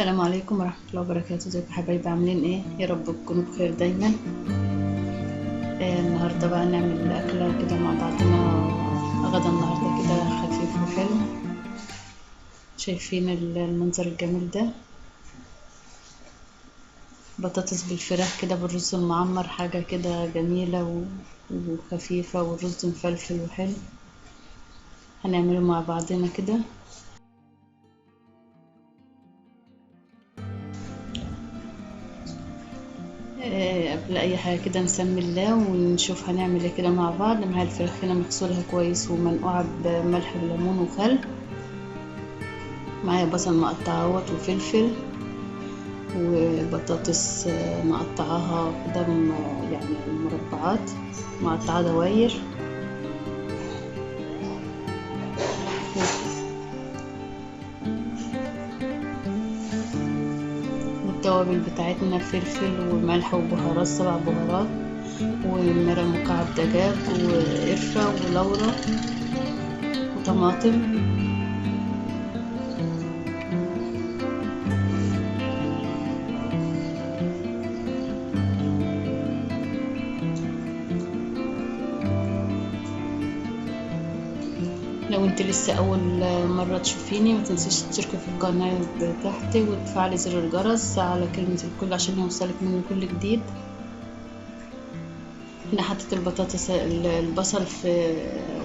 السلام عليكم ورحمة الله وبركاته. ازيكم يا حبايبي؟ عاملين ايه؟ يا رب تكونوا بخير دايما. النهاردة بقى نعمل أكلة كده مع بعضنا، غدا النهاردة كده خفيف وحلو. شايفين المنظر الجميل ده؟ بطاطس بالفراخ كده بالرز المعمر، حاجة كده جميلة وخفيفة، والرز مفلفل وحلو. هنعمله مع بعضنا كده. قبل اي حاجه كده نسمي الله ونشوف هنعمل ايه كده مع بعض. معايا الفراخ هنا مغسولها كويس ومنقوعه بملح وليمون وخل. معايا بصل مقطعه وفلفل وبطاطس مقطعاها كده يعني مربعات، مقطعه دواير. والتوابل بتاعتنا فلفل وملح وبهارات، 7 بهارات، ومرق مكعب دجاج وقرفة ولورا وطماطم. لو انت لسه اول مرة تشوفيني ما تنسيش تشتركي في القناة بتاعتي وتفعلي زر الجرس على كلمة الكل عشان يوصلك مني كل جديد. هنا حطيت البصل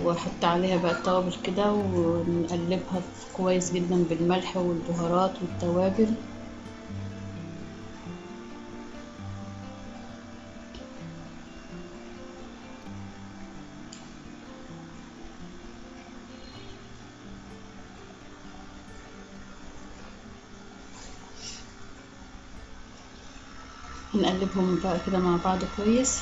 واحط عليها بقى التوابل كده ونقلبها كويس جدا بالملح والبهارات والتوابل. هنقلبهم بقى كده مع بعض كويس.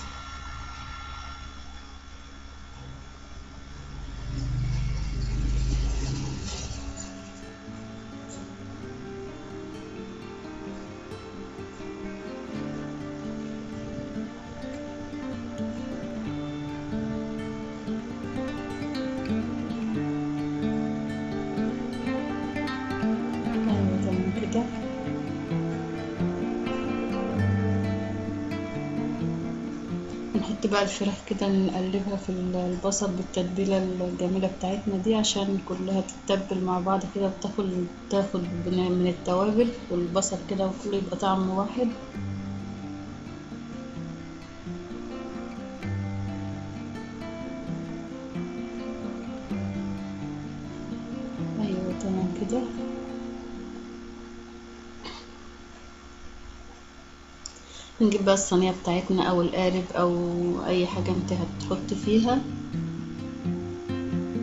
ايوه تمام كده. نحط بقى الفراخ كده نقلبها في البصل بالتتبيلة الجميلة بتاعتنا دي عشان كلها تتبل مع بعض كده تاخد من التوابل والبصل كده وكله يبقى طعم واحد. ايوه تمام كده. نجيب بقى الصينية بتاعتنا او القالب او اي حاجة انت هتحط فيها،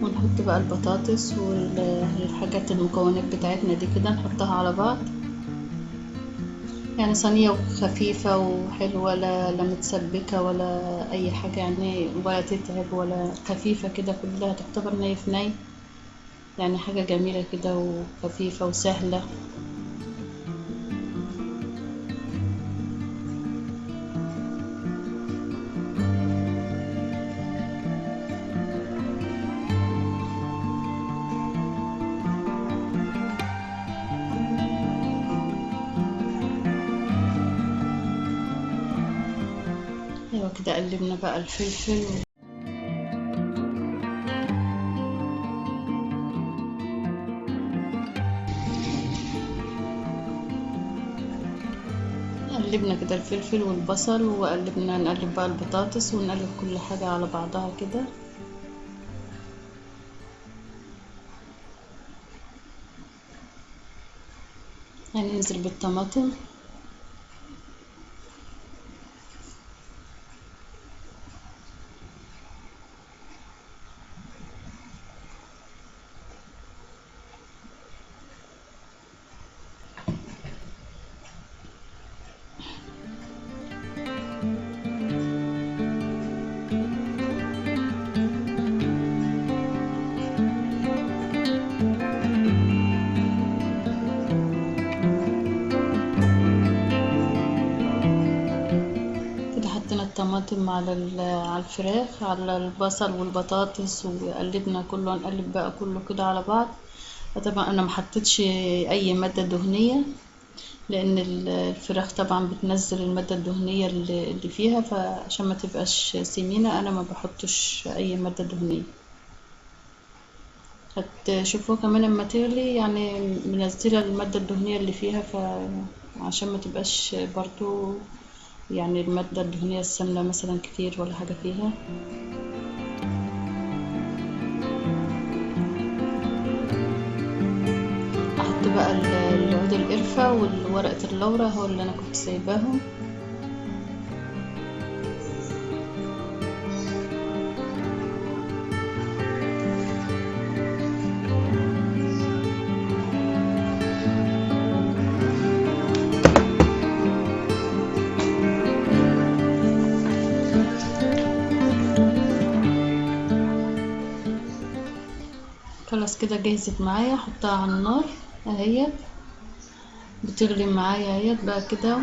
ونحط بقى البطاطس والحاجات المكونات بتاعتنا دي كده نحطها على بعض. يعني صينية خفيفة وحلوة، لا متسبكة ولا أي حاجة يعني، ولا تتعب ولا خفيفة كده، كلها تعتبر ني في ني. يعني حاجة جميلة كده وخفيفة وسهلة. أيوة كده قلبنا بقى الفلفل قلبنا كده الفلفل والبصل، وقلبنا نقلب بقى البطاطس ونقلب كل حاجة على بعضها كده. هننزل بالطماطم. كده حطينا الطماطم على الفراخ على البصل والبطاطس وقلبنا كله. هنقلب بقى كله كده على بعض. طبعا انا محطتش اي مادة دهنية لان الفراخ طبعا بتنزل المادة الدهنية اللي فيها، فعشان ما تبقاش سمينة انا ما بحطش اي مادة دهنية. هتشوفوها كمان لما تغلي يعني منزلة المادة الدهنية اللي فيها، فعشان ما تبقاش برضو يعني المادة الدهنية السامنة مثلا كتير ولا حاجة فيها. احط بقى العود القرفة وورقة اللورة هو اللي انا كنت سايباهم. خلاص كده جهزت معايا، احطها على النار اهيت بتغلي معايا اهيت بقى كده.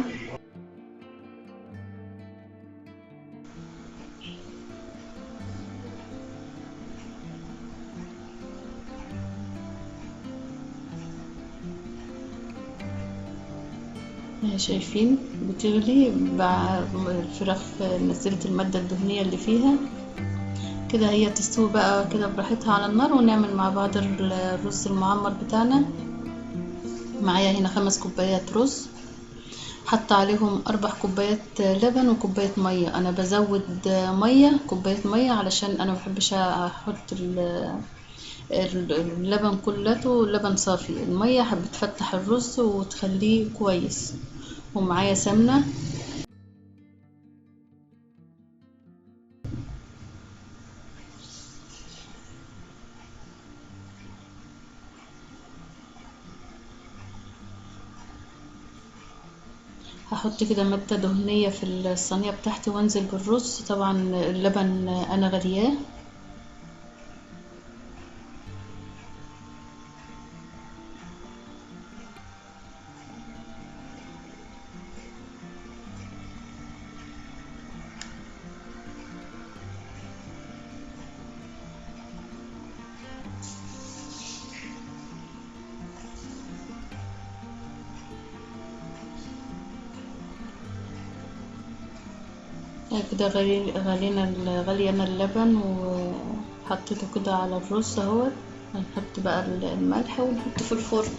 شايفين بتغلي الفراخ نزلت المادة الدهنية اللي فيها كده، هي تستوي بقى كده براحتها على النار. ونعمل مع بعض الرز المعمر بتاعنا. معايا هنا 5 كوبايات رز، حط عليهم 4 كوبايات لبن وكوباية مية. انا بزود مية كوباية مية علشان انا مبحبش احط اللبن كلته لبن صافي. المية بتفتح الرز وتخليه كويس. ومعايا سمنة، هحط كده مادة دهنية في الصينية بتاعتي وانزل بالرز. طبعا اللبن انا غلياه. كده غلينا اللبن وحطيته كده على الرز اهوت. هنحط بقى الملح ونحطه في الفرن.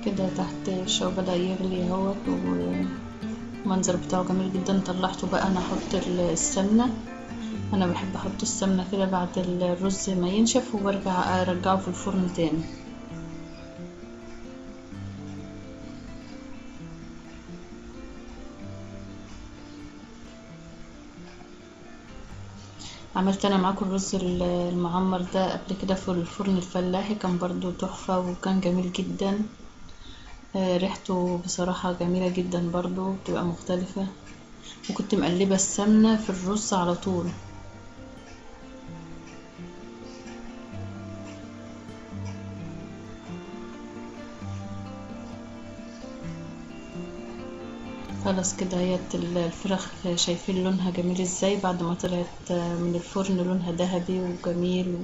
كده تحت الشو بدأ يغلي اهوت والمنظر بتاعه جميل جدا. طلعته بقى انا احط السمنة. انا بحب احط السمنة كده بعد الرز ما ينشف وبرجع ارجعه في الفرن تاني. عملت انا معاكم الرز المعمر ده قبل كده في الفرن الفلاحي، كان برضو تحفة وكان جميل جدا. ريحته بصراحة جميلة جدا برضو بتبقى مختلفة. وكنت مقلبة السمنة في الرز على طول. خلاص كده هي الفراخ شايفين لونها جميل ازاي بعد ما طلعت من الفرن، لونها ذهبي وجميل.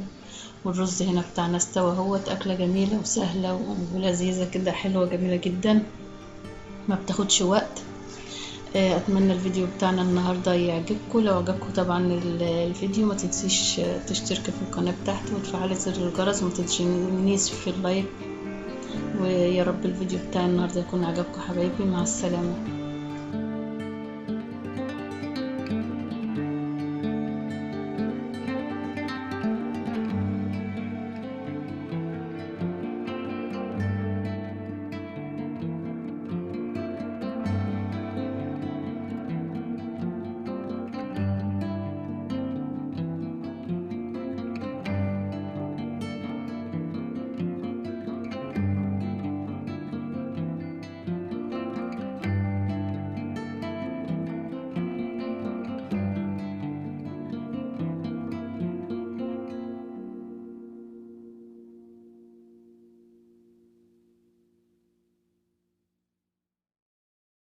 والرز هنا بتاعنا استوى اهوت. اكلة جميلة وسهلة ولذيذة كده، حلوة جميلة جدا، ما بتاخدش وقت. اتمنى الفيديو بتاعنا النهارده يعجبكم. لو عجبكم طبعا الفيديو ما تنسيش تشتركي في القناه بتاعتي وتفعلي زر الجرس وما تنسيش في اللايك. ويا رب الفيديو بتاع النهارده يكون عجبكم حبايبي. مع السلامه.